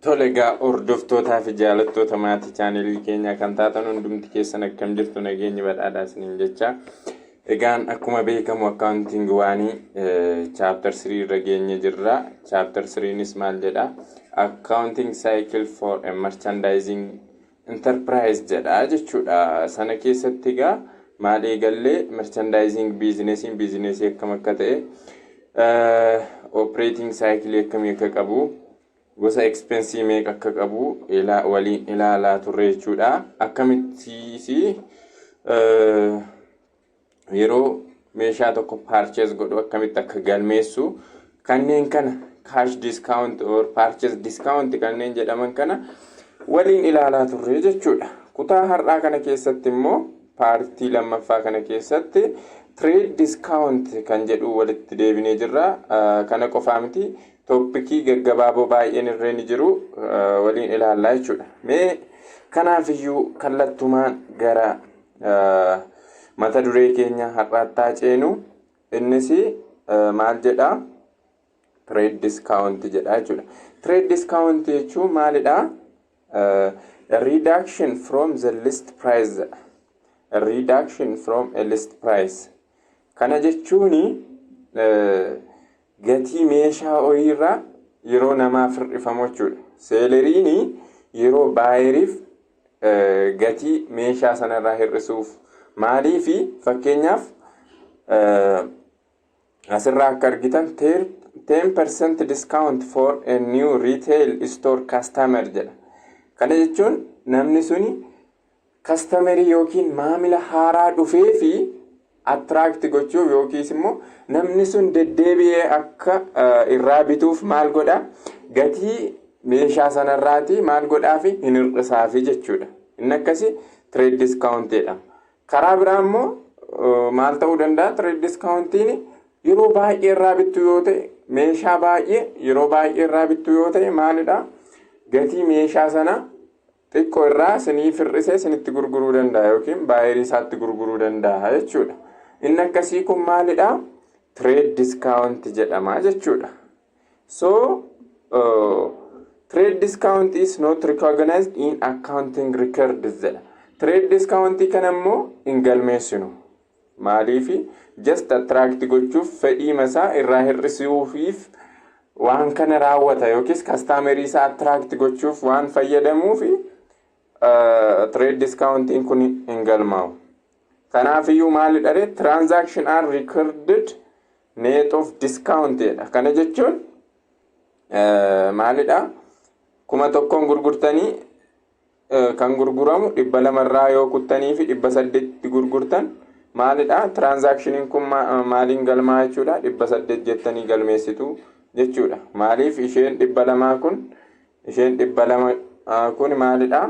Tolega hordoftoota fi jaalattoota maatii chaanelii keenya kan taatan hundumti keessan akkam jirtu nageenya badhaadhaa isiniin jecha. Egaan akkuma beekamu accounting waanii chapter 3 irra geenye jirra. Chapter 3nis maal jedha? Accounting cycle for a merchandising enterprise jedha jechuudha. Sana keessatti egaa maal eegallee merchandising businessii akkam akka ta'e operating cycle akkamii akka qabu gosa expense meeqa akka qabu waliin ilaalaa turre jechuudha. Akkamitti yeroo meeshaa tokko purchase godhu akkamitti akka galmeessu kanneen kana cash discount or purchase discount kanneen jedhaman kana waliin ilaalaa turre jechuudha. Kutaa har'aa kana keessatti immoo paartii lammaffaa kana keessatti trade discount kan jedhu walitti deebinee jirra. Kana qofaa miti toppikii gaggabaaboo baay'een irra ni jiru waliin ilaalaa jechuudha. Mee kanaaf iyyuu kallattumaan gara mata duree keenya har'aattaa ceenu innis maal jedha? Trade discount jedha jechuudha. Trade discount jechuun maalidha? A reduction from the list price. A reduction from a list price. Kana jechuuni gatii meeshaa ho'iirra yeroo namaaf hir'ifamu jechuudha. Seeleriini yeroo baay'eeriif gatii meeshaa sanarraa hir'isuuf maaliifi fakkeenyaaf asirraa akka argitan 10% discount for a new retail store customer jedha. Kana jechuun namni suni customerii yookiin maamila haaraa dhufee fi attract gochuuf yookiis immoo namni sun deddeebi'ee akka irraa bituuf maal godha? Gatii meeshaa sanarraati maal godhaa fi hin hir'isaafi jechuudha. Inni akkasi trade discount jedhama. Karaa biraa immoo maal ta'uu danda'a? Trade discountiin yeroo baay'ee irraa bittu yoo ta'e, meeshaa baay'ee yeroo baay'ee irraa bittu yoo ta'e maalidha? Gatii meeshaa sana xiqqoo irraa siniif hir'isee sinitti gurguruu danda'a yookiin baay'ee isaatti gurguruu danda'a jechuudha. Inni akkasii kun maalidha? Trade discount jedhama jechuudha. So trade discount is not recognized in accounting records jedha. Trade discount kana immoo hin galmeessinu. Maaliifi just attract gochuuf fedhii masaa irraa hir'isuufiif waan kana raawwata yookiis customerii isaa attract gochuuf waan fayyadamuufi trade discountiin kun hin galmaa'u. Kanaaf iyyuu maalidha? Transaction are recorded net of discount jedha. Kana jechuun maalidha? Kuma tokkoon gurgurtanii kan gurguramu 200 irraa yoo kuttanii fi 800 gurgurtan maalidha? Transactioniin kun maaliin galmaa jechuudha? 800 jettanii galmeessitu jechuudha. Maaliif isheen 200 kun maalidha?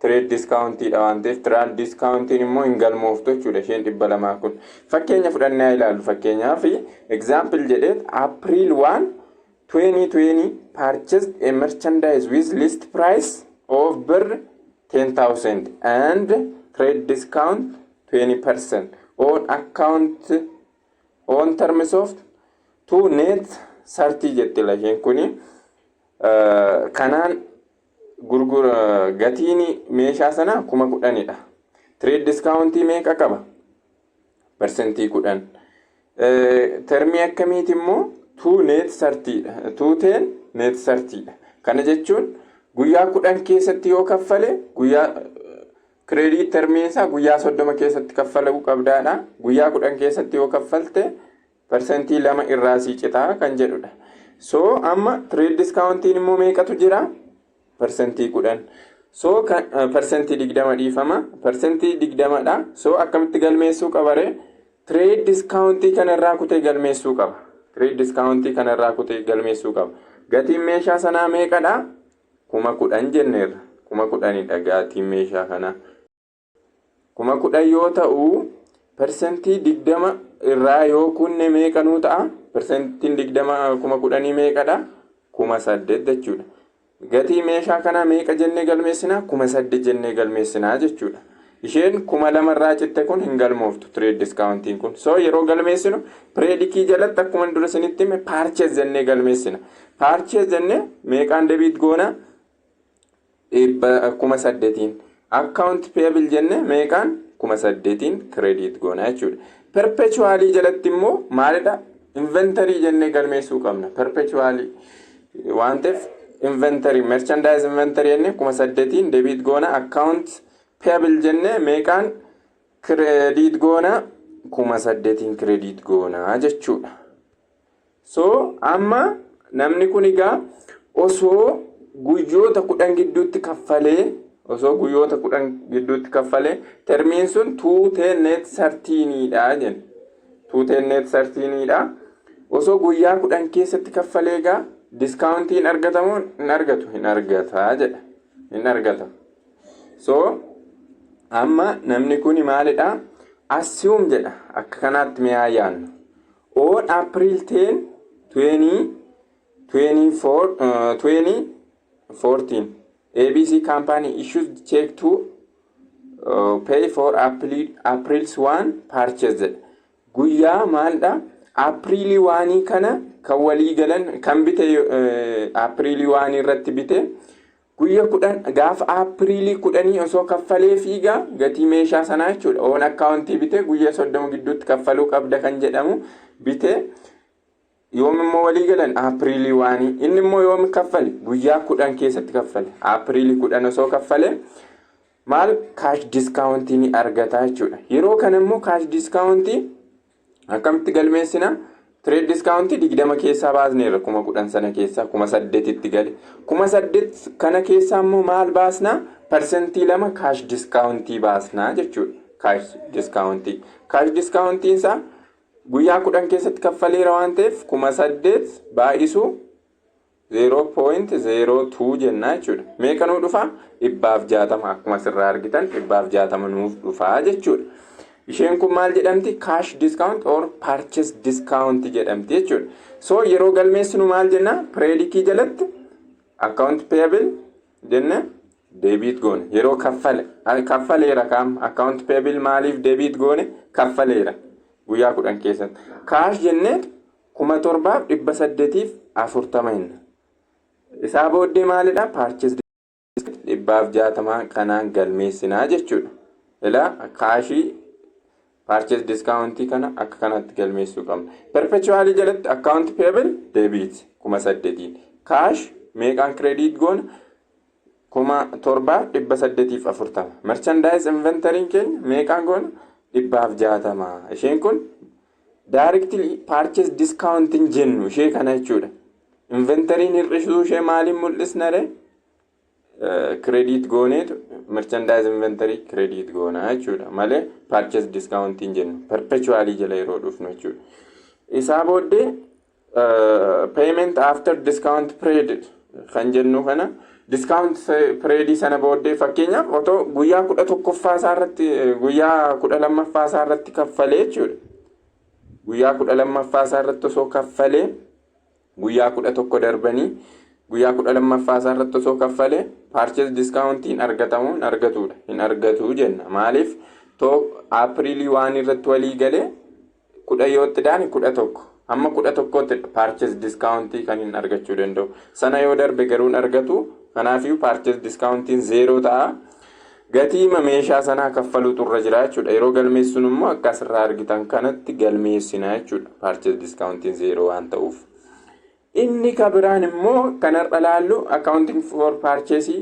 Trade discountidha waan ta'eef trade discountiin immoo hin galmooftu jechuudha isheen 200 kun. Fakkeenya fudhannee ilaallu. Fakkeenyaaf example jedheet April 1 2020 purchased a merchandise with list price of birr 10,000 and trade discount 20% on account on terms of to net 30 jetti lasheen kuni kanaan gatiin meeshaa sana 10,000dha. Trade discountii meeqa qaba? Percentii 10. Termii akkamiiti immoo 2 net 30dha. 210 net 30dha. Kana jechuun guyyaa 10 keessatti yoo kaffale guyyaa credit termii isaa guyyaa 30 keessatti kaffaluu qabdaadha. Guyyaa 10 keessatti yoo kaffalte percentii 2 irraa sii citaa kan jedhudha. So amma trade discountiin immoo meeqatu jira? Percentii 10. So percentii 20 dhiifama. Percentii 20dha. So akkamitti galmeessuu qabare? Trade discountii kanarraa kutee galmeessuu qaba. Trade discountii kanarraa kutee galmeessuu qaba. Gatiin meeshaa sanaa meeqadha? 10,000 jenneerra. 10,000dha gatiin meeshaa kana. 10,000 yoo ta'u percentii 20 irraa yoo kunne meeqanuu ta'a? Percentiin 20 10,000 meeqadha? 8,000 jechuudha. Gatii meeshaa kana meeqa jennee galmeessinaa? 8,000 jennee galmeessinaa jechuudha. Isheen 2,000 irraa citte kun hin galmooftu trade discountiin kun. So yeroo galmeessinu predikii jalatti akkuma dura isinitti hime purchase jennee galmeessina. Purchase jennee meeqaan debit goona? 8,000 account payable jenne meeqaan 8,000 credit goona jechuudha. Perpetually jalatti immoo maalidha inventory jennee galmeessuu qabna. Perpetually waan ta'eef inventory merchandise inventory jennee 8,000 debit goona. Account payable jennee meeqaan credit goona 8,000 credit goona jechuudha. So amma namni kun egaa osoo guyyoota 10 gidduutti kaffalee termiin sun 210 net 13 dha jenna. 210 net 13 dha. Osoo guyyaa 10 keessatti kaffalee egaa discountiin argatamu hin argatu hin argata. So amma namni kun maalidha assume jedha akka kanaatti mi'aa yaannu. On April 10 2014 ABC company issues check to pay for April's 1 purchase. Guyyaa maalidha April 1 kana kan walii galan kan bite April 1 irratti bite guyyaa 10 gaafa April 10 osoo kaffalee fiiga gatii meeshaa sanaa jechuudha. On accountii bite guyyaa 30 gidduutti kaffaluu qabda kan jedhamu bite. Yoom immoo walii galan April 1 inni immoo yoom kaffale guyyaa 10 keessatti kaffale. April 10 osoo kaffale maal cash discount ni argata jechuudha. Yeroo kana immoo cash discount akkamitti galmeessina trade discount 20 keessaa baasneerra 10 sana keessaa 8,000 itti gale 8,000 kana keessaa immoo maal baasna percentii 2 cash discount baasna jechuudha. Cash discount isaa guyyaa 10 keessatti kaffaleera waan ta'eef 8,000 baay'isu 0.02 jenna jechuudha. Meeqa nuu dhufa 160 akkuma sirraa argitan 160 nuuf dhufa jechuudha. Isheen kun maal jedhamti cash discount or purchase discount jedhamti jechuudha. So yeroo galmeessinu maal jenna predikii jalatti account payable jenna debit goone yeroo kaffaleera kam account payable maaliif debit goone kaffaleera guyyaa 10 keessatti cash jennee 7,840 isaa booddee maalidha purchase 160 kanaan galmeessinaa jechuudha. Ilaa caashii purchase discount kana akka kanatti galmeessuu qabna. Perpetually jalatti account payable debit 8,000 cash meeqaan credit goona 7,840 merchandise inventory keenya meeqaan goona 160. Isheen kun directly purchase discount jennu ishee kana jechuudha. Inventory hir'isuu ishee maaliin mul'isnare credit gooneetu merchandise inventory credit goona jechuudha malee purchase discount jennu perpetually jala yeroo dhufnu jechuudha. Isaa booddee payment after discount period kan jennu kana discount period sana booddee fakkeenyaaf otoo guyyaa 11ffaa isaarratti guyyaa 12ffaa isaarratti kaffalee jechuudha. Guyyaa 12ffaa isaarratti osoo kaffalee guyyaa 11 darbanii guyyaa 12ffaa isaarratti osoo kaffalee purchase discount hin argatu jenna. Maaliif April 1 irratti walii galee 10 yootti daani 11 amma 11tti purchase discount kan hin argachuu danda'u. Sana yoo darbe garuu hin argatu. Kanaafiyu purchase discount 0 ta'a. Gatii meeshaa sanaa kaffaluu turra jira jechuudha. Yeroo galmeessinu immoo akka asirraa argitan kanatti galmeessina jechuudha. Purchase discount 0 waan ta'uuf. Inni kabiraan immoo kanarra laallu accounting for purchase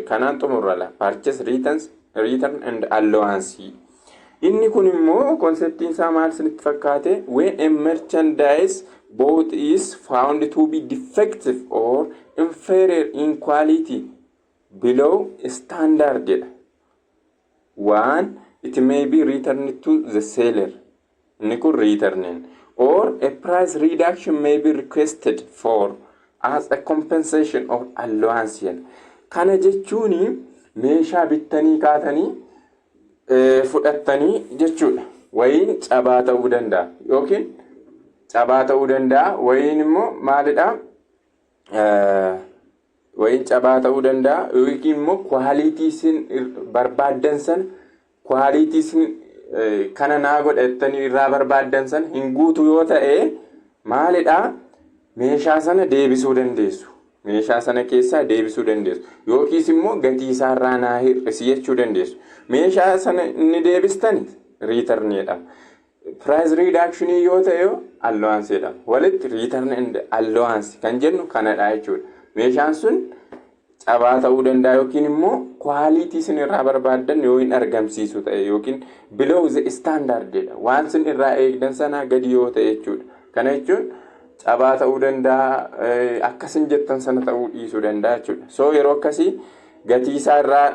kanaan xumurrala. Purchase return and allowance. Inni kun immoo konseptiin isaa maal isinitti fakkaate when a merchandise bought is found to be defective or inferior in quality below standard jedha. One, it may be returned to the seller. Inni kun returning. Or a price reduction may be requested for as a compensation or allowance. Kana jechuuni meeshaa bittanii kaatanii fudhattanii jechuudha. Wayin cabaa ta'uu danda'a yookiin cabaa ta'uu danda'a wayin immoo maalidha wayin cabaa ta'uu danda'a yookiin immoo quality isin barbaaddan san quality isin kana naa godhattanii irraa barbaaddan san hin guutu yoo ta'e maalidha meeshaa sana deebisuu dandeessu. meeshaa sana keessaa deebisuu dandeessu yookiis immoo gatii isaarraa naa hir'isi jechuu dandeessu. Meeshaa sana inni deebistan riitarniidha. Price reduction yoo ta'e allowance jedhama. Walitti return and allowance kan jennu kanadha jechuudha. Meeshaan sun cabaa ta'uu danda'a yookiin immoo quality isin irraa barbaaddan yoo hin argamsiisu ta'e yookiin below the standard jedha. Waan isin irraa eegdan sana gadi yoo ta'e jechuudha. Kana jechuun cabaa ta'uu danda'a akkasin jettan sana ta'uu dhiisuu danda'a jechuudha. So yeroo akkasii gatii isaa irraa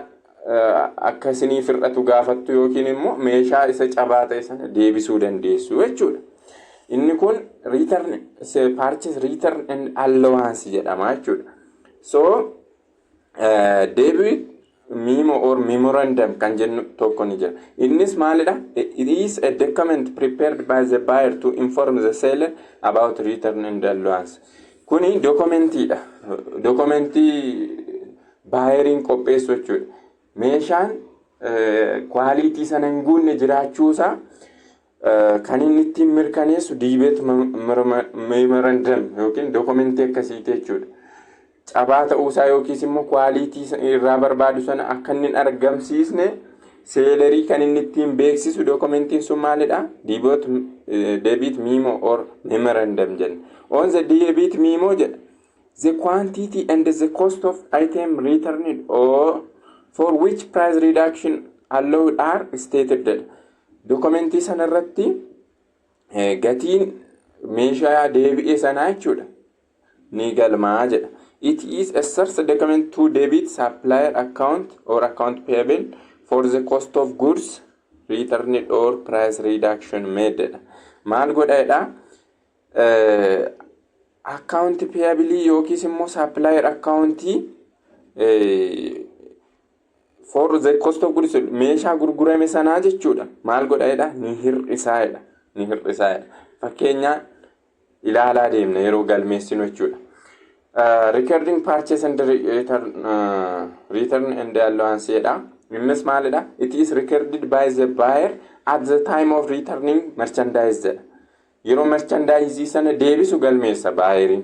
akkasiniif hir'atu gaafattu yookiin immoo meeshaa isa cabaa ta'e sana deebisuu dandeessu jechuudha. Inni kun purchase return and allowance jedhama jechuudha. So debit memo or memorandum kan jennu tokko ni jira. Innis maalidha? It is a document prepared by the buyer to inform the seller about return and allowance. Kuni dokumentiidha. Dokumentii baayeriin qopheessu jechuudha. Meeshaan quality sana hin guunne jiraachuusaa kan inni ittiin mirkaneessu debit memorandum yookiin dokumentii akkasiiti jechuudha. Cabaa ta'uusaa yookiis immoo quality irraa barbaadu sana akka inni hin argamsiisne seelerii kan inni ittiin beeksisu dokumentiin sun maalidha? Debit memo or memorandum jenna. On the debit memo jedha the quantity and the cost of item returned or for which price reduction allowed are stated jedha. Dokumentii sana irratti gatiin meeshaa deebi'e sanaa jechuudha ni galmaa jedha. It is a source document to debit supplier account or account payable for the cost of goods returned or price reduction made. Maal godhaadha? Account payable yookiis immoo supplier account for the cost of goods meeshaa gurgurame sanaa jechuudha. Maal godhaadha? Ni hir'isaadha. Fakkeenyaa ilaalaa deemna yeroo galmeessinu jechuudha. Recording purchase and return and allowance jedha. Innis maalidha? It is recorded by the buyer at the time of returning merchandise jedha. Yeroo merchandise sana deebisu galmeessa buyeriin.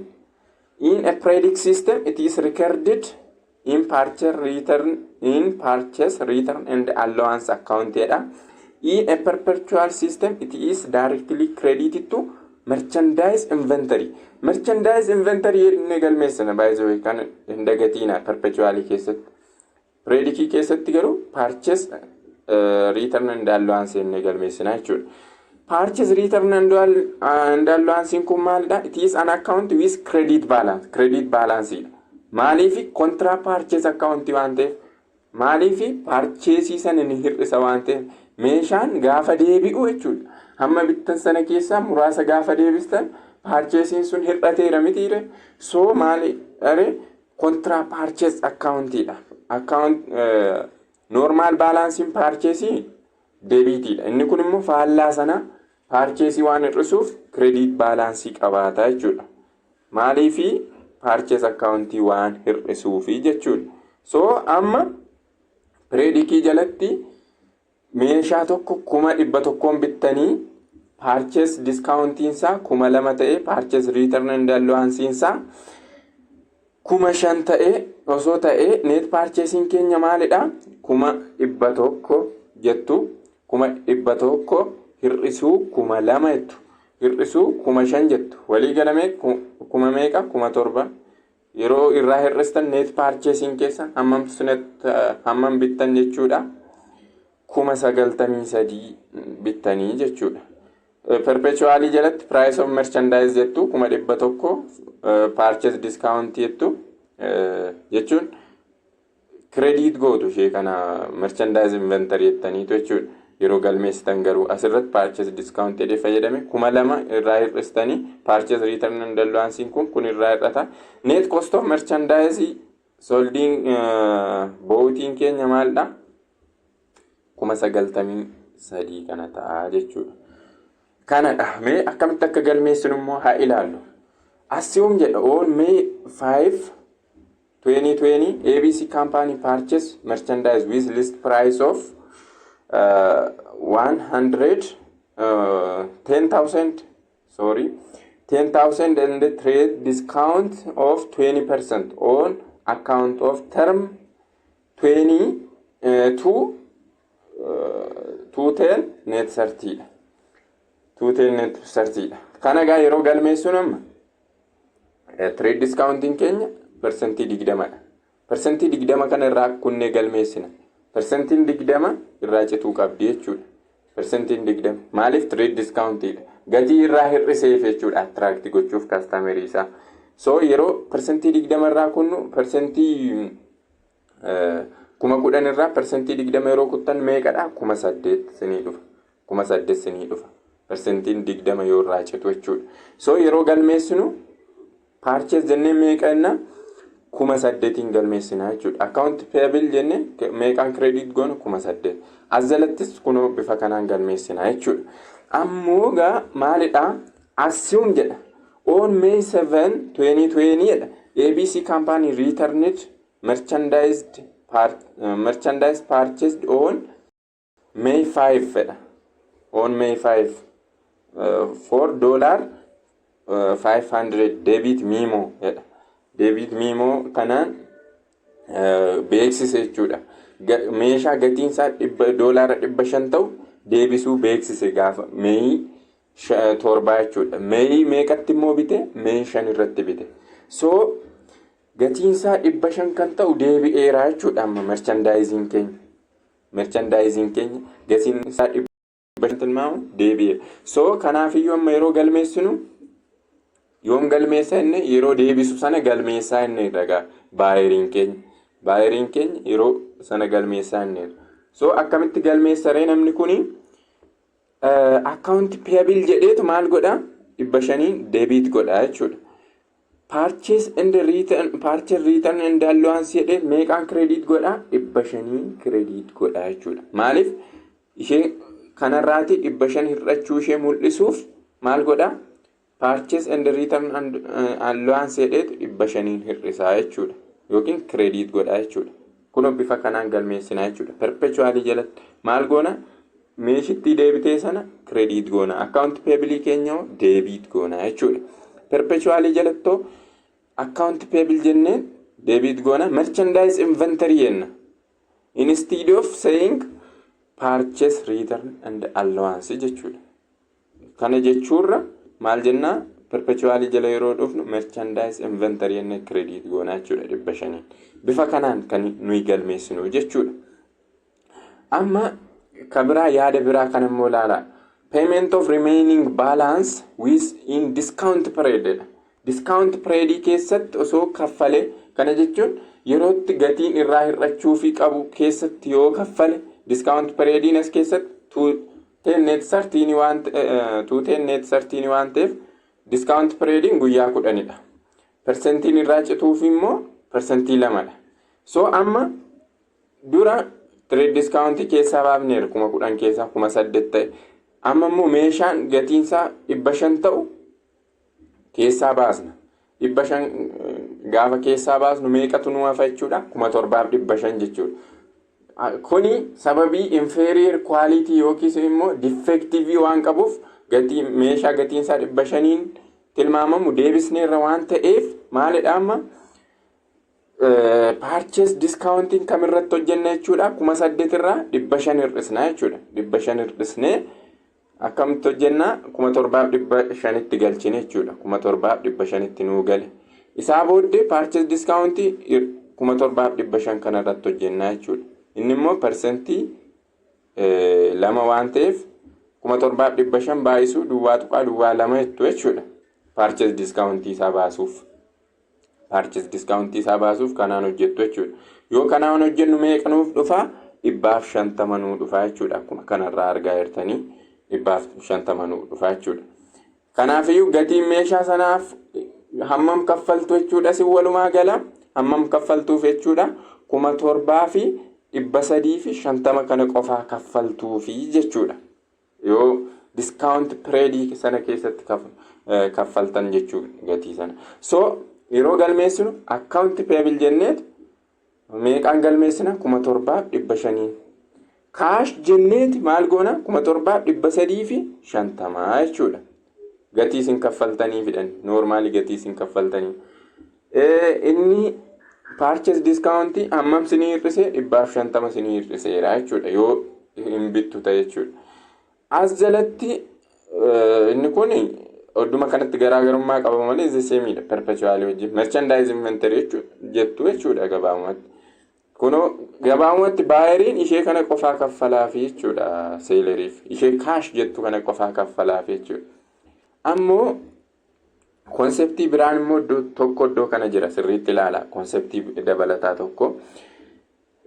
In a predict system it is recorded in purchase return and allowance account jedha. In a perpetual system it is directly credited to merchandise inventory. Merchandise inventory inni galmeessana by the way kan indagatina perpetually keessatti. Predict keessatti garuu purchase return and allowance inni galmeessana jechuudha. Purchase return and allowance kun maalidha? It is an account with credit balance. Credit balance idha. Maaliif contra purchase account waan ta'eef maaliif purchase sana ni hir'isa waan ta'eef meeshaan gaafa deebi'u jechuudha. Hamma bittan sana keessaa muraasa gaafa deebistan purchasing sun hir'ateera mitiire. So maali contra purchase account idha. Account normal balancing purchase debit idha. Inni kun immoo faallaa sana purchase waan hir'isuuf credit balance qabaata jechuudha. Maaliif purchase account waan hir'isuufi jechuudha. So amma predikii jalatti meeshaa tokko 100 bittanii purchase discountiin isaa 2,000 ta'e purchase return and allowance isaa 5,000 ta'e osoo ta'e net purchasing keenya maalidha? 100 jettu 100 hir'isuu 2,000 jettu hir'isuu 5,000 jettu walii galame 7,000 yeroo irraa hir'istan net purchasing keessa hammam bittan jechuudha 93,000 bittanii jechuudha. Perpetually jalatti price of merchandise jettu 100 purchase discount jettu jechuun credit gootu ishee kana merchandise inventory jettaniitu jechuudha. Yeroo galmeessitan garuu asirratti purchase discount jedhee fayyadame 2,000 irraa hir'istanii purchase return and allowance kun irraa hir'ata. Net cost of merchandise solding boutiin keenya maalidha? 93,000 kana ta'a jechuudha. Kanadha. Mee akkamitti akka galmeessinu immoo haa ilaallu. Assume jedha on May 5, 2020 ABC company purchase merchandise with list price of 10,000 10,000 and trade discount of 20% on account of term 20 to 210 net 30 210 net 30 kana gaa yeroo galmeessuun amma trade discounting keenya percentii 20 dha. Percentii 20 kana irraa kunnee galmeessina. Percentiin 20 irraa cituu qabdi jechuudha. Percentiin 20 maaliif trade discounting dha. Gatii irraa hir'iseef jechuudha attract gochuuf customer isaa. So yeroo percentii 20 irraa kunnu percentii 10,000 irraa percentii 20 yeroo kuttan meeqadha? 8,000 sinii dhufa. 8,000 sinii dhufa. Percentiin 20 yoo irraa citu jechuudha. So yeroo galmeessinu purchase jennee meeqanna 8,000 galmeessina jechuudha. Account payable jennee meeqan credit goona 8,000. Azzalattis kunoo bifa kanaan galmeessina jechuudha. Ammoo gaa maalidha? Assume jedha. On May 7, 2020 jedha. ABC company returned merchandise purchased on May 5 jedha. On May 5 for $500 debit memo jedha. Debit memo kanaan beeksise jechuudha. Meeshaa gatiin isaa $500 ta'u deebisuu beeksise gaafa May 7 jechuudha. May meeqatti immoo bite? May 5 irratti bite. So gatiin isaa 500 kan ta'u deebi'eera jechuudha. Amma merchandising keenya gatiin isaa 500 tilmaamu deebi'e. So kanaafiyyuu amma yeroo galmeessinu yoom galmeessa inni yeroo deebisu sana galmeessaa inni dhagaa baayeriin keenya yeroo sana galmeessaa inni. So akkamitti galmeessaree namni kuni account payable jedheetu maal godha? 500 debit godha jechuudha. Purchase return and allowance jedhee meeqaan credit godha? 500 credit godha jechuudha. Maaliif ishee kanarraati 500 hir'achuu ishee mul'isuuf maal godha? Purchase and return and allowance jedheetu 500 hir'isaa jechuudha. Yookiin credit godha jechuudha. Kun bifa kanaan galmeessinaa jechuudha. Perpetually jalatti maal goona? Meeshitti deebitee sana credit goona. Account payable keenya debit goona jechuudha. Perpetually jalattoo account payable jennee debit goona. Merchandise inventory jenna. Instead of saying purchase return and allowance jechuudha. Kana jechuurra maal jennaa? Perpetually jala yeroo dhufnu merchandise inventory jennee credit goona jechuudha 500. Bifa kanaan kan nuyi galmeessinu jechuudha. Amma kabira yaada biraa kan immoo laala. Payment of remaining balance with in discount period. Discount period keessatti osoo kaffale kana jechuun yerootti gatiin irraa hir'achuu fi qabu keessatti yoo kaffale discount period as keessatti 210 net 13 waan ta'eef discount period guyyaa 10dha. Percentiin irraa cituuf immoo percentii 2dha. So amma dura trade discount keessaa baafneera 10,000 keessaa 8,000 ta'e. Amma immoo meeshaan gatiin isaa 500 ta'u keessaa baasna. 500 gaafa keessaa baasnu meeqatu nu hafa jechuudha? 7,500 jechuudha. Kuni sababii inferior quality yookiis immoo defective waan qabuuf gatii meeshaa gatiin isaa 500 tilmaamamu deebisneerra waan ta'eef maalidha amma purchase discounting kamirratti hojjenna jechuudha? 8,000 irraa 500 hir'isna jechuudha. 500 hir'isnee akkamitti hojjenna? 7,500 itti galchine jechuudha. 7,500 itti nuu gale. Isaa booddee purchase discount 7,500 kanarratti hojjenna jechuudha. Inni immoo percentii 2 waan ta'eef 7,500 baay'isuu duwwaa 2 jettu jechuudha. Purchase discount isaa baasuuf kanaan hojjettu jechuudha. Yoo kanaan hojjennu meeqa nuuf dhufa? 150 nuu dhufa jechuudha. Akkuma kanarraa argaa jirtanii 150 nuu dhufa jechuudha. Kanaafiyyuu gatiin meeshaa sanaaf hammam kaffaltu jechuudha? Si walumaa gala hammam kaffaltuuf jechuudha? 7,350 kana qofaa kaffaltuufi jechuudha. Yoo discount period sana keessatti kaffaltan jechuudha gatii sana. So yeroo galmeessinu account payable jenneet meeqaan galmeessina? 7,500. Cash jenneet maal goona? 7,350 jechuudha. gatii isin kaffaltanii fidhan normally gatii isin kaffaltanii. Inni purchase discount hammam isinii hir'ise 150 isinii hir'iseera jechuudha yoo hin bittu ta'e jechuudha. As jalatti inni kun odduma kanatti garaagarummaa qaba malee zeseemiidha perpetually wajjin merchandise inventory jettu jechuudha gabaabumatti. Kunoo gabaabumatti baayeriin ishee kana qofaa kaffalaafi jechuudha seeleriif ishee kaash jettu kana qofaa kaffalaafi jechuudha. Ammoo konseptii biraan immoo iddoo kana jira sirriitti ilaala konseptii dabalataa tokko.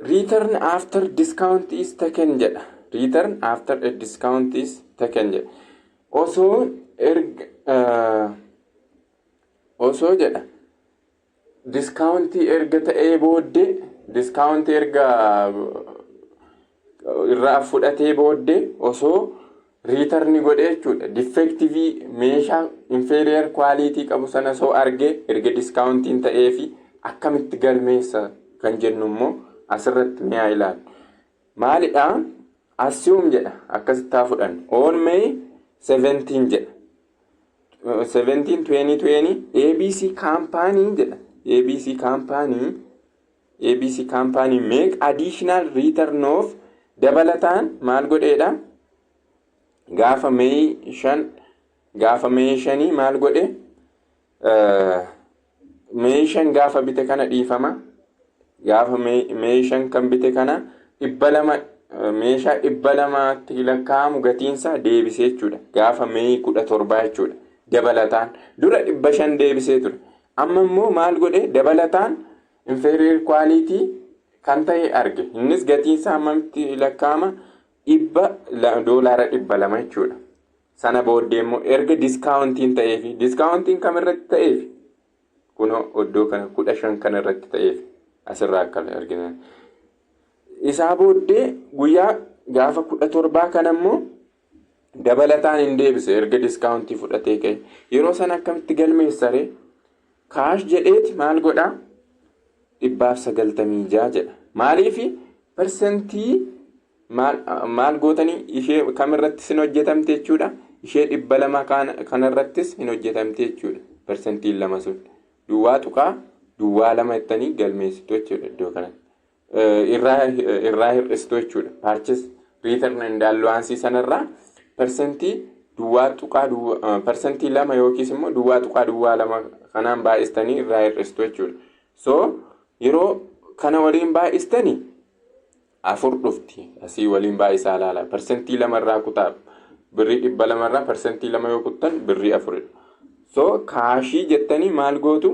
Return after discount is taken jedha. Return after a discount is taken jedha. Osoo jedha discountii erga ta'ee booddee discountii erga irraa fudhatee booddee osoo return godhee jechuudha. Defective meeshaa inferior quality qabu sana soo argee erga discountiin ta'ee fi akkamitti galmeessa kan jennu immoo asirratti mi'a ilaalu. Maalidhaa? Assume jedha akkasitti haa fudhannu. On May 17 jedha. 17 2020 ABC company jedha. ABC company make additional return of dabalataan maal godheedha? Gaafa May 5 maal godhe? May 5 gaafa bite kana dhiifama. Gaafa May 5 kan bite kana 200 meeshaa 200tti lakkaa'amu gatiinsaa deebisee jechuudha. Gaafa May 17 jechuudha. Dabalataan dura 500 deebisee ture. Amma immoo maal godhe? Dabalataan inferior quality kan ta'e arge. Innis gatiinsaa hammamitti lakkaa'ama? $200 jechuudha. Sana booddee immoo erga discountiin ta'eefi discountiin kamirratti ta'eefi kunoo oddoo kana 15 kana irratti ta'eefi asirraa akka argitan. Isaa booddee guyyaa gaafa 17 kana immoo dabalataan hin deebise erga discountii fudhatee ka'e. Yeroo sana akkamitti galmeessare? Kaash jedheeti maal godhaa? 196 jedha. Maaliifi persentii maal gootanii ishee kamirrattis hin hojjetamte jechuudha. Ishee 200 kanarrattis hin hojjetamte jechuudha. Persentiin lama sun duwwaa tuqaa duwwaa lama jettanii galmeessitu jechuudha iddoo kanatti. Irraa hir'istu jechuudha. Purchase return and allowance sanarraa persentii duwwaa tuqaa persentii lama yookiis immoo duwwaa tuqaa duwwaa lama kanaan baay'istanii irraa hir'istu jechuudha. So yeroo kana waliin baay'istanii 4 dhufti. Asii waliin baay'isaa ilaala. Persentii 2 irraa kutaa birrii 200 irraa persentii 2 yoo kuttan birrii 4. So kaashii jettanii maal gootu?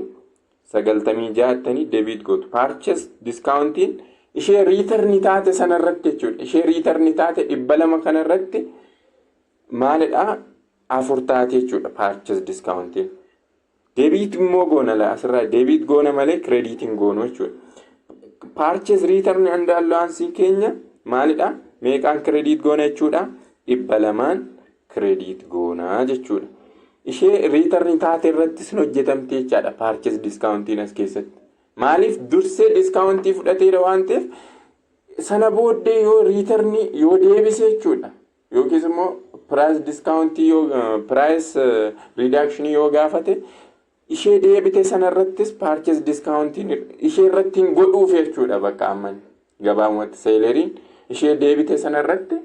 96 jettanii debit gootu. Purchase discountiin ishee return taate sanarratti jechuudha. Ishee return taate 200 kanarratti maalidhaa? 4 taate jechuudha purchase discountiin. Debit immoo goona la asirraa debit goona malee creditiin goonu jechuudha. Purchase return and allowance keenya maalidhaa? Meeqaan credit goona jechuudha? 200 credit goona jechuudha. Ishee return taate irrattis hin hojjetamte jechaadha purchase discountiin as keessatti. Maaliif dursee discountii fudhateera waan ta'eef sana booddee yoo return yoo deebise jechuudha. Yookiis immoo price discountii yoo price reduction yoo gaafate ishee deebite sanarrattis purchase discountiin ishee irratti hin godhuuf jechuudha bakka amman gabaabumatti seeleriin ishee deebite sanarratti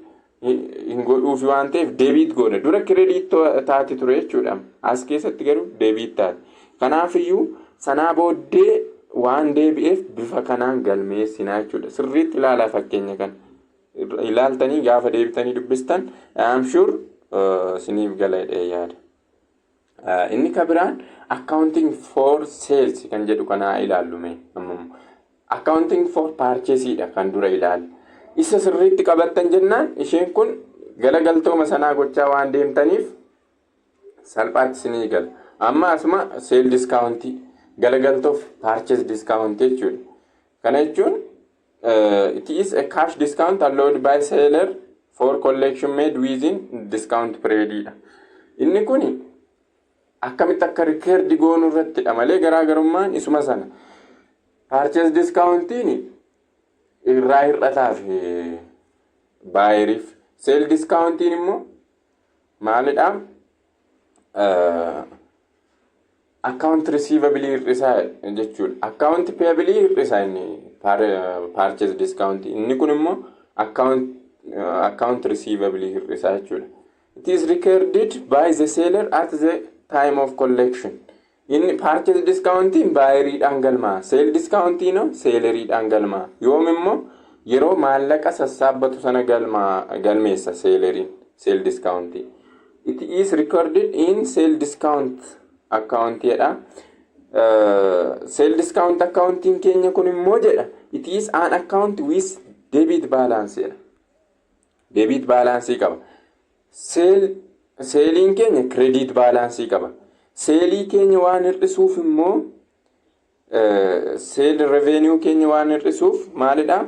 hin godhuuf waan ta'eef debit goona. Dura credit taate ture jechuudha. As keessatti garuu debit taate. Kanaafiyyuu sanaa booddee waan deebi'eef bifa kanaan galmeessinaa jechuudha. Sirriitti ilaalaa fakkeenya kana. Ilaaltanii gaafa deebitanii dubbistan I'm sure siniif galadhee yaada. Inni kabiraan accounting for sales kan jedhu kana ilaallume. Accounting for purchase dha kan dura ilaalu. Isa sirriitti qabattan jennaan isheen kun galagaltooma sanaa gochaa waan deemtaniif salphaatti isinii gala. Amma asuma sale discount galagaltoof purchase discount jechuudha. Kana jechuun it is a cash discount allowed by seller for collection made within discount period dha. Inni kun akkamitti akka record goonu irrattidha malee garaagarummaan isuma sana. Purchase discountiin irraa hir'ataaf baayeriif sale discountiin immoo maalidhaa? account receivable hir'isaa jechuudha. Account payable hir'isaa inni purchase discount. Inni kun immoo account receivable hir'isaa jechuudha. It is recorded by the seller at the time of collection. Inni purchase discount buyeriidhaan galmaa, sale discount no selleriidhaan galmaa. Yoom immoo yeroo maallaqa sassaabbatu sana galmeessa selleriin sale discount. It is recorded in sale discount account jedha. Sale discount accounting keenya kun immoo jedha. It is an account with debit balance jedha. Debit balance qaba. Seeliin keenya credit balance qaba. Seelii keenya waan hir'isuuf immoo sale revenue keenya waan hir'isuuf maalidha?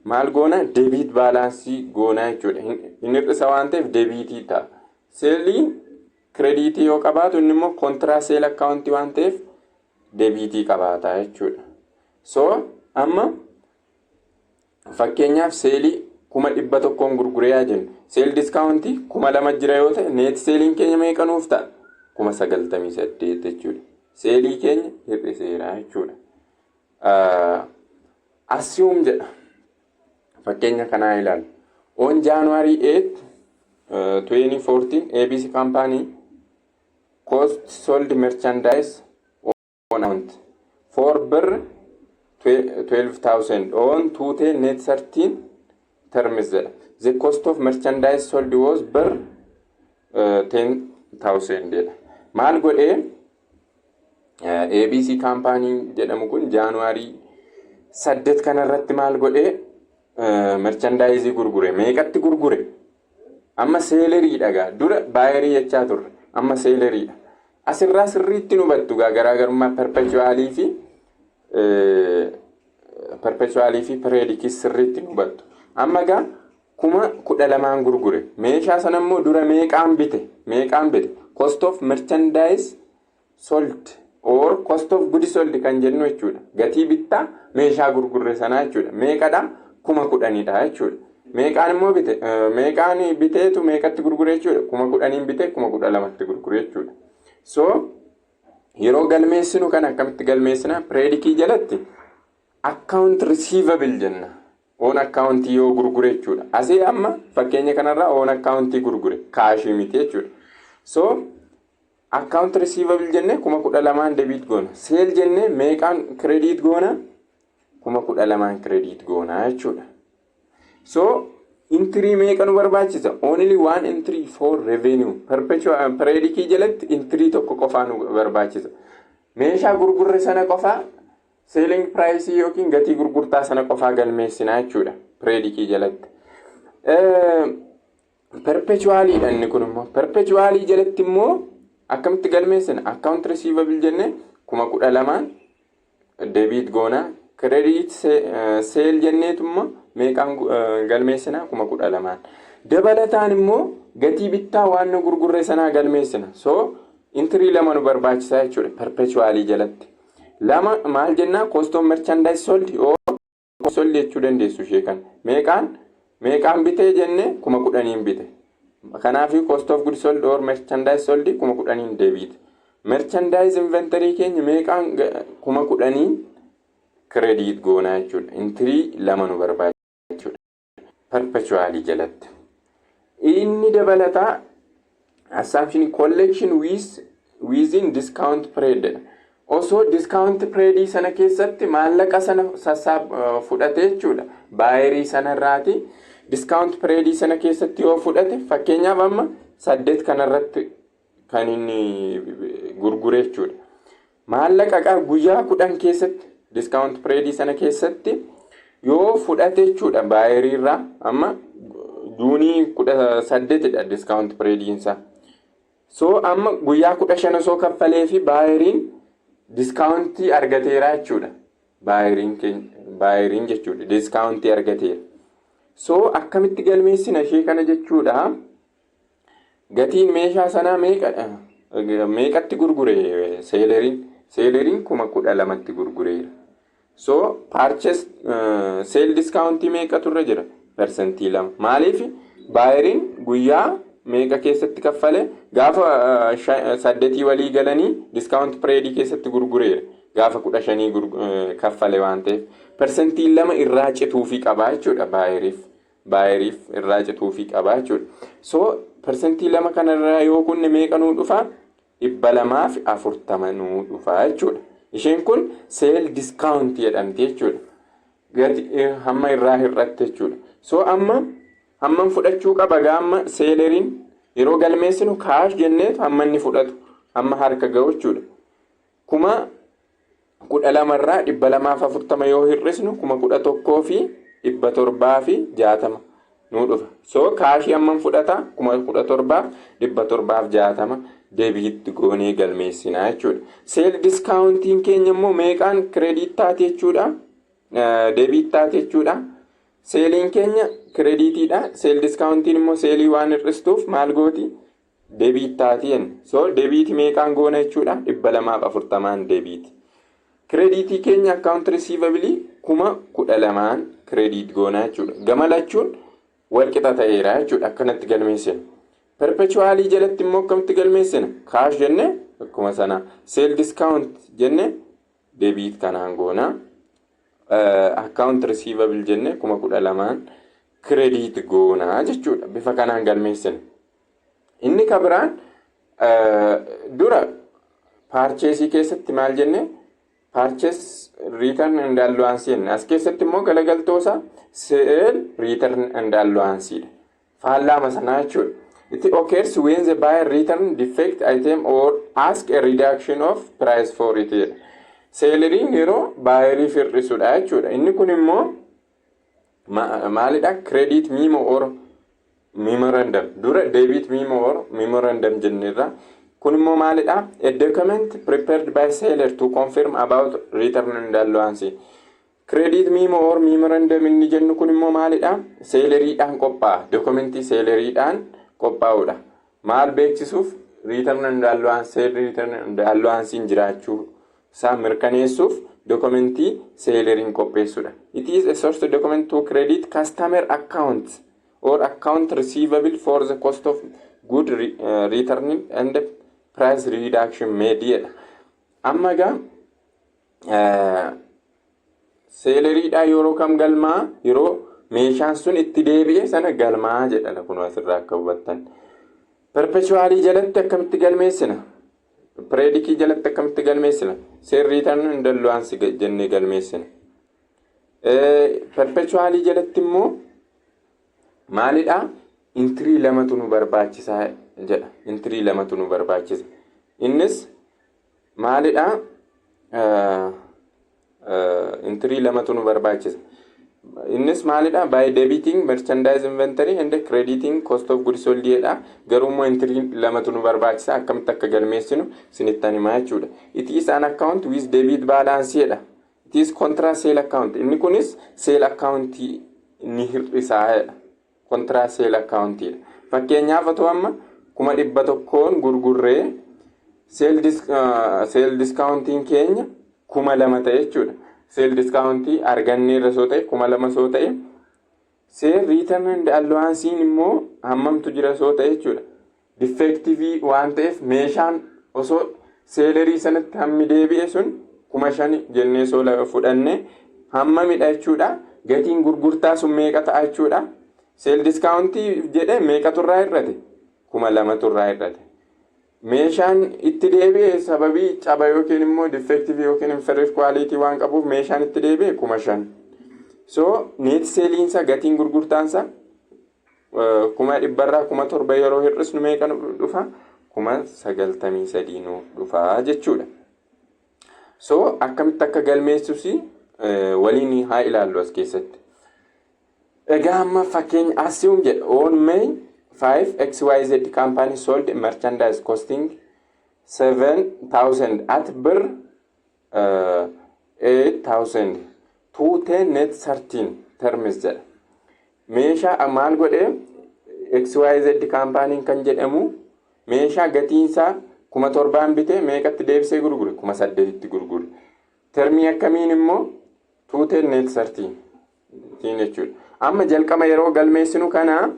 Maal goona? Debit balance goona jechuudha. Hin hir'isa waan ta'eef debitii ta'a. Seeliin krediitii yoo qabaatu inni immoo kontiraa seel akkaawuntii waan ta'eef debiitii qabaata jechuudha. So amma fakkeenyaaf seelii 100,000 gurguree jennu. Seel diskaawuntii 2,000 jira yoo ta'e neet seeliin keenya meeqa nuuf ta'a? 98 jechuudha. Seelii keenya hir'iseera jechuudha. Assume jedha. Fakkeenya kanaa ilaalu. On January 8, 2014, ABC company cost sold merchandise on amount for bir 12,000 on 210 net 13 terms. The cost of merchandise sold was bir 10,000. Maal godhee ABC company jedhamu kun January 8 kanarratti maal godhee merchandise gurgure. Meeqatti gurgure? Amma seelerii dhagaa dura baayerii jechaa turre amma seeleriidha. Asirraa sirriitti nu hubattu garaagarummaa perpetualii fi predikis sirriitti nu hubattu. Amma 12,000 gurgure. Meeshaa sana immoo dura meeqaan bite? Cost of merchandise sold or cost of goods sold kan jennu jechuudha. Gatii bittaa meeshaa gurgurre sanaa jechuudha. Meeqadha? 10,000dha jechuudha. Meeqaan immoo bite? Meeqaan biteetu meeqatti gurgure jechuudha. 10,000 bite 12,000tti gurgure jechuudha. So yeroo galmeessinu kan akkamitti galmeessina? Predikii jalatti account receivable jenna. On account yoo gurgure jechuudha. Asii amma fakkeenya kanarraa on account gurgure kaashii miti jechuudha. So account receivable jenne 12,000 debit goona. Sale jenne meeqaan credit goona? 12,000 credit goona jechuudha. So entry meeqa nu barbaachisa? Only one entry for revenue. Perpetual predikii jalatti entry tokko qofaa nu barbaachisa. Meeshaa gurgurre sana qofaa selling price yookiin gatii gurgurtaa sana qofaa galmeessinaa jechuudha. Predikii jalatti. Perpetualii dha inni kun immoo. Perpetualii jalatti immoo akkamitti galmeessina? Account receivable jenne 12,000 debit goona. Credit sale jenneetu immoo meeqaan galmeessina? 12,000. Dabalataan immoo gatii bittaa waan nu gurgurre sanaa galmeessina. So entry lama nu barbaachisaa jechuudha. Perpetualii jalatti. Lama maal jennaa? Cost of merchandise sold or sold jechuu dandeessu ishee kan. Meeqaan bitee jenne 10,000 bite. Kanaafi cost of goods sold or merchandise sold 10,000 debit. Merchandise inventory keenya meeqaan 10,000 credit goona jechuudha. Entry lama nu barbaachisa jechuudha. Perpetually jalatti. Inni dabalataa assumption collection within discount period. Osoo discount period sana keessatti maallaqa sana fudhate jechuudha. Baayerii sana irraati discount period sana keessatti yoo fudhate fakkeenyaaf amma 8 kanarratti kan inni gurgure jechuudha. Maallaqa guyyaa 10 keessatti discount period sana keessatti yoo fudhate jechuudha baayerii irraa amma Juunii 18 dha discount period isaa. So amma guyyaa 15 osoo kaffalee fi baayeriin discountii argateera jechuudha. Baayeriin jechuudha discountii argateera. So akkamitti galmeessina ishee kana jechuudha. Gatiin meeshaa sanaa meeqatti gurgure seeleriin? Seeleriin 12,000tti gurgureera. So purchase sale discountii meeqa turre jira? Percentii 2. Maaliif baayeriin guyyaa meeqa keessatti kaffale gaafa 8 walii galanii discount period keessatti gurgureera gaafa 15 kaffale waan ta'eef persentiin 2 irraa cituufii qabaa jechuudha baayeriif irraa cituufii qabaa jechuudha. So persentii 2 kanarraa yoo kunne meeqa nuu dhufa 240 nuu dhufa jechuudha. Isheen kun seel discount jedhamti jechuudha. Gati hamma irraa hir'atte jechuudha. So hamman fudhachuu qaba gaama seeleriin yeroo galmeessinu kaash jennee hamma inni fudhatu hamma harka ga'u jechuudha. 12 irraa 240 yoo hir'isnu 11,760 nuu dhufa. So kaashii hamman fudhata 17,760 deebiitti goonee galmeessinaa jechuudha. Seel diskaawuntiin keenya immoo meeqaan kireediit taate jechuudha. Deebiit taate jechuudha. Seeliin keenya kireediitiidha. Seel diskaawuntiin immoo seelii waan hir'istuuf maal gooti? Deebiit taati. So deebiiti meeqaan goona jechuudha? 240 deebiiti. Kireediitii keenya akkaawunt risiivabilii 12,000 kireediit goona jechuudha. Gamalachuun walqixa ta'eera jechuudha. Akkanatti galmeessina. Perpetuaalii jalatti immoo akkamitti galmeessina? Kaash jenne akkuma sana. Seel diskaawunt jenne deebiit kanaan goona. Akkaawunt risiivabilii jenne 12,000 kireediit goona jechuudha. Bifa kanaan galmeessina. Inni kabiraan dura paarcheesii keessatti maal jenne? Purchase return and allowance as keessatti immoo galagaltoosa sale return and allowance faallaa masanaa jechuudha. It occurs when the buyer return defect item or ask a reduction of price for it. Seeleriin yeroo baayeriif hir'isudha jechuudha. Inni kun immoo maalidha? Credit memo or memorandum. Dura debit memo or memorandum jennirra. Kun immoo maalidha? A document prepared by seller to confirm about return and allowance. Credit memo or memorandum inni jennu kun immoo maalidha? Seeleriidhaan qophaa'a. Dokumentii seeleriidhaan qophaa'udha. Maal beeksisuuf? Return and allowance, return and allowance jiraachuu isaa mirkaneessuuf dokumentii seeleriin qopheessudha. It is a source document to credit customer accounts or account receivable for the cost of good returning and price reduction made jedha. Amma egaa seeleriidhaa yeroo kam galmaa yeroo meeshaan sun itti deebi'e sana galmaa jedha kun asirraa akka hubattan. Perpetuaalii jalatti akkamitti galmeessina? Pireedikii jalatti akkamitti galmeessina? Seel return and allowance jennee galmeessina. Perpetuaalii jalatti immoo maalidhaa? Intirii lamatu nu barbaachisaa jedha. Intirii lamatu nu barbaachisa. Innis maalidhaa? Intirii lamatu nu barbaachisa. Innis maalidhaa? By debiting merchandise inventory and crediting cost of goods sold jedha. Garuu intirii lamatu nu barbaachisa. Akkamitti akka galmeessinu sinittan himaa jechuudha. It is an account with debit balance jedha. It is contra sale account. Inni kunis sale account ni hir'isaa jedha. Contra sale account. Fakkeenyaaf otoo amma 100 gurgurree sale discounting keenya 2,000 ta'e jechuudha. Sale discountii argannee irra soo ta'e 2,000 soo ta'e sale return and allowance immoo hammamtu jira soo ta'e jechuudha. Defective waan ta'eef meeshaan osoo seelerii sanatti hammi deebi'e sun 5,000 jennee soo fudhanne hammamidha jechuudha. Gatiin gurgurtaa sun meeqa ta'a jechuudha. Sale discountii jedhee meeqa turraa hir'ate? 2,000 turraa hir'ate. Meeshaan itti deebi'e sababii caba yookiin immoo defective yookiin inferior quality waan qabuuf meeshaan itti deebi'e 5,000. So net seeliinsa gatiin gurgurtaansa 1,100 irraa 700 yeroo hir'isnu meeqa dhufa? 93 nu dhufa jechuudha. So akkamitti akka galmeessus waliin haa ilaallu as keessatti. Egaa amma fakkeenya assume jedha on May 5 XYZ company sold merchandise costing 7,000 at bir 8,000 to 10 net 13 terms jedha. Meeshaa maal godhe XYZ company kan jedhamu meeshaa gatiinsaa 7,000 bitee meeqatti deebisee gurgure? 8,000tti gurgure. Termii akkamiin immoo 2 10 net 13 jechuudha. Amma jalqaba yeroo galmeessinu kana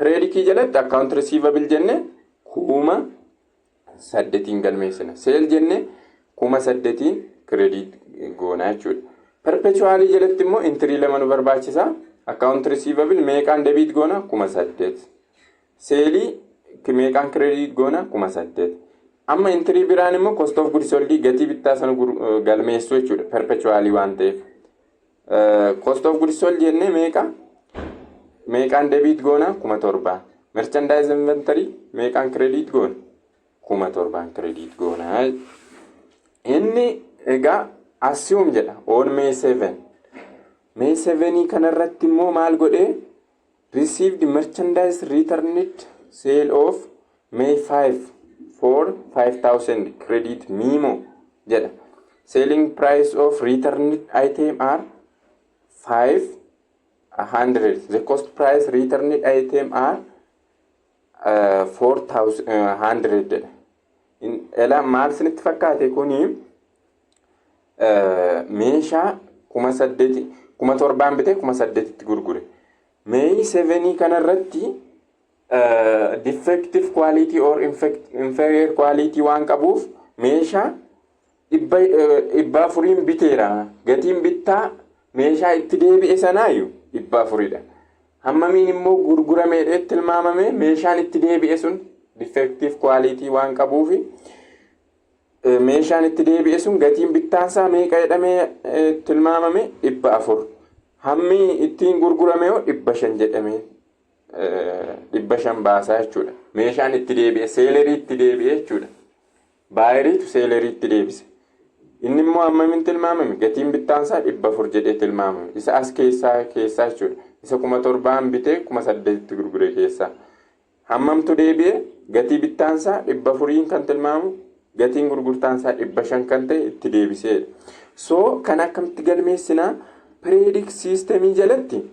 pireedikii jalatti account receivable jenne 8,000 galmeessina. Seel jenne 8,000 credit goona jechuudha. Perpetually jalatti immoo entry lama nu barbaachisa. Account receivable meeqaan debit goona 8,000. Seelii meeqaan credit goona 8,000. Amma entry biraan immoo cost of goods sold gatii bittaa sana galmeessu jechuudha. Perpetually waan ta'eef. Cost of goods sold jenne meeqaan debit goona 7,000. Merchandise inventory meeqaan credit goona 7,000 credit goona. Inni egaa assume jedha on May 7. May 7 kanarratti immoo maal godhee received merchandise returned sale of May 5 for 5,000 credit memo jedha. Selling price of returned item are 500. The cost price returned item are 4,100 jedha. Ela maal sinitti fakkaate kuni meeshaa 7,000 bitee 8,000 gurgure. May 7 kanarratti defective quality or inferior quality waan qabuuf meeshaa 400 biteera. Gatiin bittaa meeshaa itti deebi'e sanaayu 400dha. Hammamiin immoo gurgurameedha tilmaamame meeshaan itti deebi'e sun defective quality waan qabuufi meeshaan itti deebi'e sun gatiin bittaansaa meeqa jedhamee tilmaamame 400. Hammi ittiin gurgurame 500 jedhamee 500 baasaa jechuudha. Meeshaan itti deebi'e seelerii itti deebi'e jechuudha. Baayiriitu seelerii itti deebise. Inni immoo hammamiin tilmaamame gatiin bittaansaa 400 jedhee tilmaamame. Isa as keessaa jechuudha. Isa 7,000 bitee 8,000 gurgure keessaa. Hammamtu deebi'e gatii bittaansaa 400 kan tilmaamu gatiin gurgurtaansaa 500 kan ta'e itti deebiseedha. So kan akkamitti galmeessinaa predict systemii jalatti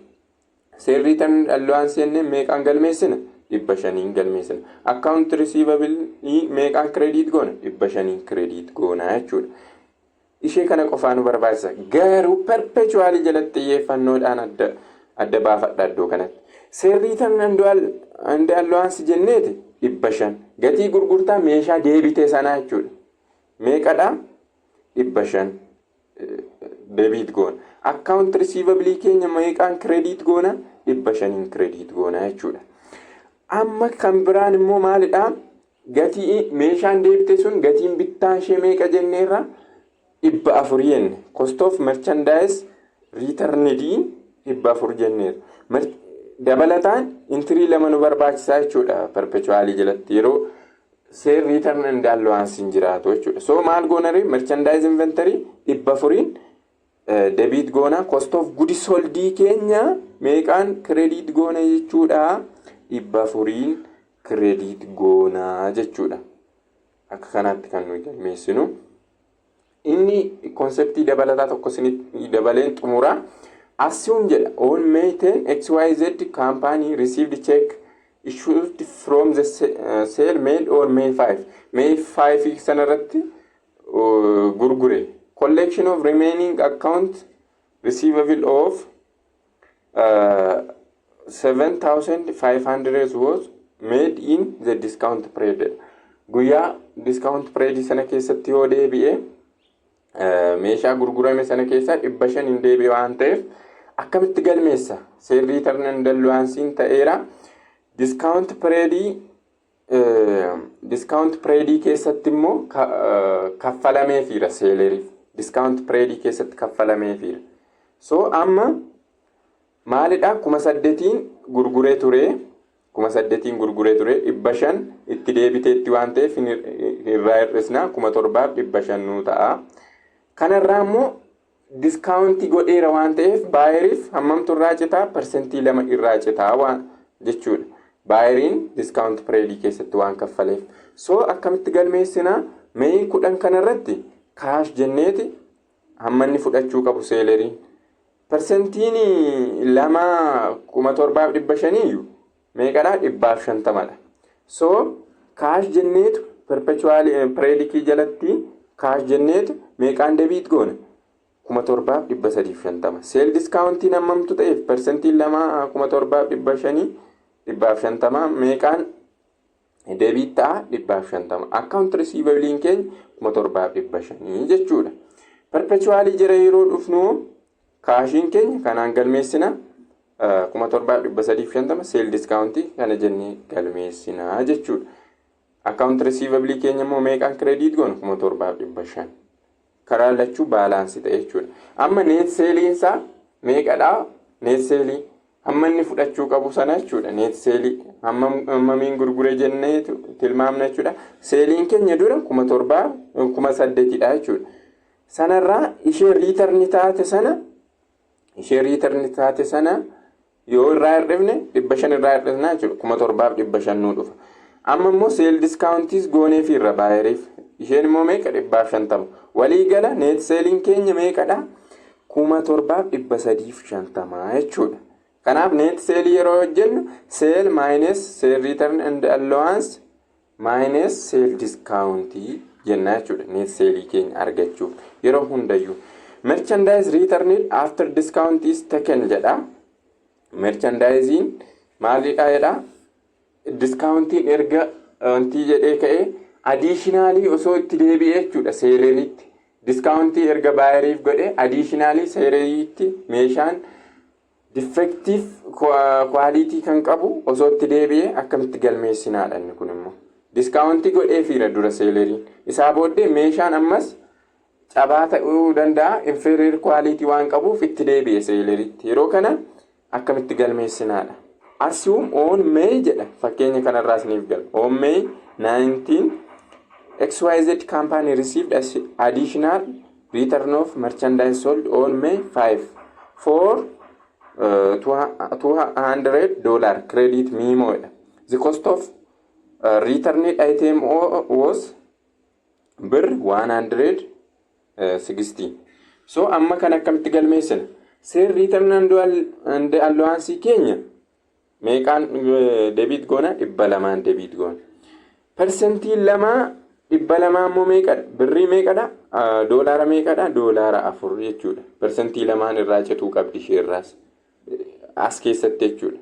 sale return allowance jennee meeqaan galmeessina 500 galmeessina. Account receivable meeqaan credit goona 500 credit goona jechuudha. Ishee kana qofaa nu barbaachisa. Garuu perpetually jalatti xiyyeeffannoodhaan adda baafadha iddoo kanatti. Sale return and allowance jenneeti 500 gatii gurgurtaa meeshaa deebitee sanaa jechuudha. Meeqadha 500 debit goona. Account receivable keenya meeqaan credit goona 500 credit goona jechuudha. Amma kan biraan immoo maalidha? Gatii meeshaan deebite sun gatiin bittaan ishee meeqa jenneerra 400 jenne. Cost of merchandise returned 400 jenneerra. Dabalataan entry lama nu barbaachisaa jechuudha perpetually jalatti yeroo sale return and allowance jiraatu jechuudha. So maal goonari merchandise inventory 400 debit goona. Cost of goods sold keenya meeqaan credit goona jechuudha 400 credit goona jechuudha. Akka kanaatti kan nuyi galmeessinu. Inni konseptii dabalataa tokko isinitti dabaleen xumura. Assume jedha on May 10 XYZ company received check issued from the sale made on May 5. May 5 sanarratti gurgure. Collection of remaining account receivable of 7,500 was made in the discount period. Guyyaa discount period sana keessatti yoo deebi'e meeshaa gurgurame sana keessaa 500 hin deebi'e waan ta'eef akkamitti galmeessa sale return and allowance ta'eera. Discount period keessatti immoo kaffalameefiira seeleriif. Discount period keessatti kaffalameefiira. So amma maalidha 8,000 gurguree ture 500 itti deebiteetti waan ta'eef irraa hir'isna 7,500 nu ta'a. Kanarraa immoo discounti godheera waan ta'eef baayiriif hammamtu irraa citaa persentii 2 irraa citaa waan jechuudha. Baayiriin discount period keessatti waan kaffaleef. So akkamitti galmeessina May 10 kanarratti cash jenneeti hammanni fudhachuu qabu seeleriin. Persentiin 2,750 meeqadha 150dha. So cash jenneetu perpetually period jalatti cash jenneetu meeqaan debit goona 7,350. Sale discountiin hammamtu ta'eef persentiin 2,750 250 meeqaan deebiit ta'a 250. Account receivable keenya 7,500 jechuudha. Perpetually jira yeroo dhufnu kaashiin keenya kanaan galmeessina 7,350 sale discount kana jennee galmeessina jechuudha. Account receivable keenya immoo meeqaan credit goonu 7,500 karaa lachuu baalaansii ta'e jechuudha. Amma net sale isaa meeqadha? Net sale amma inni fudhachuu qabu sana jechuudha. Net sale hammamiin gurgure jennee tilmaamna jechuudha. Sale keenya dura 7,800 dha jechuudha. Sanarraa ishee return taate sana yoo irraa hir'ifne 500 irraa hir'isna jechuudha. 7,500 nu dhufa. Amma immoo sale discountis goonee fi irra baay'eeriif isheen immoo meeqa 150. Walii gala net selling keenya meeqadha? 7,350 jechuudha. Kanaaf net sale yeroo hojjennu sale minus sale return and allowance minus sale discount jenna jechuudha. Net sale keenya argachuuf yeroo hundayyuu. Merchandise returned after discount is taken jedha. Merchandising maalidha jedha? Discountiin erga wanti jedhee ka'ee additionally osoo itti deebi'ee jechuudha seeleriitti. Discountii erga baay'eeriif godhe additionally seeleriitti meeshaan defective quality kan qabu osoo itti deebi'ee akkamitti galmeessinaadha inni kun immoo. Discountii godhee fiira dura seeleriin. Isaa booddee meeshaan ammas cabaa ta'uu danda'a inferior quality waan qabuuf itti deebi'ee seeleriitti. Yeroo kana akkamitti galmeessinaadha. Assume on May jedha fakkeenya kanarraas niif gala. On May 19 XYZ company received additional return of merchandise sold on May 5 for $200 credit memo. The cost of returned item was bir 160. So amma kan akkamitti galmeessina? Sale return and allowance keenya meeqaan debit goona 200 debit goona. Percentii 200 immoo meeqadha? Birrii meeqadha? Doolaara meeqadha? Doolaara 4 jechuudha. Percentii 2 irraa cetuu qabdi sheerraas as keessatti jechuudha.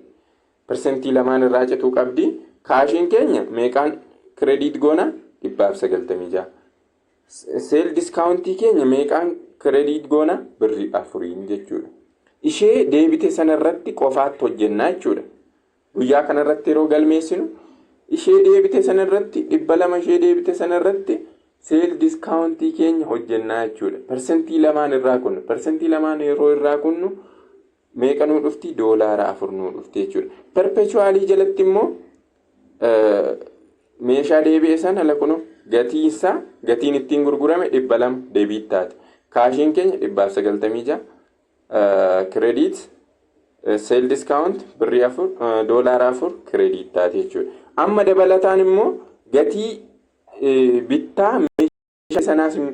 Percentii 2 irraa cetuu qabdi. Kaashiin keenya meeqaan credit goona 196. Sale discountii keenya meeqaan credit goona birrii 4 jechuudha. Ishee deebite sanarratti qofaatti hojjennaa jechuudha. Guyyaa kanarratti yeroo galmeessinu ishee deebite sanarratti 200 ishee deebite sanarratti sale discountii keenya hojjennaa jechuudha. Percentii 2 irraa kunnu. Percentii 2 yeroo irraa kunnu meeqa nu dhufti? Doolaara 4 nu dhufti jechuudha. Perpetually jalatti immoo meeshaa deebi'e sana lakuno gatiin ittiin gurgurame 200 deebiit taate. Kaashiin keenya 196 credit sale discount birrii 4 doolaara 4 credit taate jechuudha. Amma dabalataan immoo gatii bittaa meeshaa sanaas hin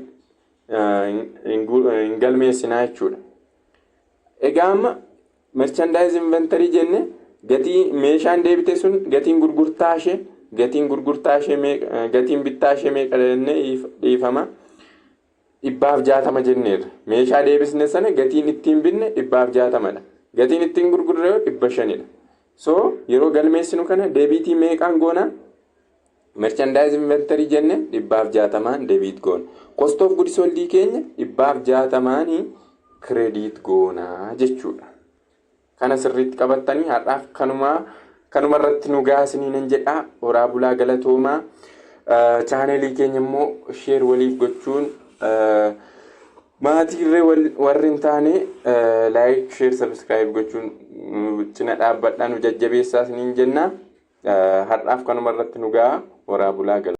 galmeessinaa jechuudha. Egaa amma merchandise inventory jenne gatii meeshaan deebite sun gatiin gurgurtaa ishee gatiin bittaa ishee meeqa jennee dhiifama 160 jenneerra. Meeshaa deebisne sana gatiin ittiin binne 160dha. Gatiin ittiin gurgurre 500dha. So yeroo galmeessinu kana deebiitii meeqaan goona? Merchandise inventory jenne 160 deebiit goona. Cost of goods sold keenya 160 credit goona jechuudha. Kana sirriitti qabattanii har'aaf kanuma irratti nu gaasiniin jedha. Horaa bulaa galatoomaa. Channelii keenya immoo share waliif gochuun maatirree warri hin taane like share subscribe gochuun cina dhaabbadhaan nu jajjabeessaas niin jenna. Har'aaf kanuma irratti nu gaa. Horaa bulaa galatoomaa.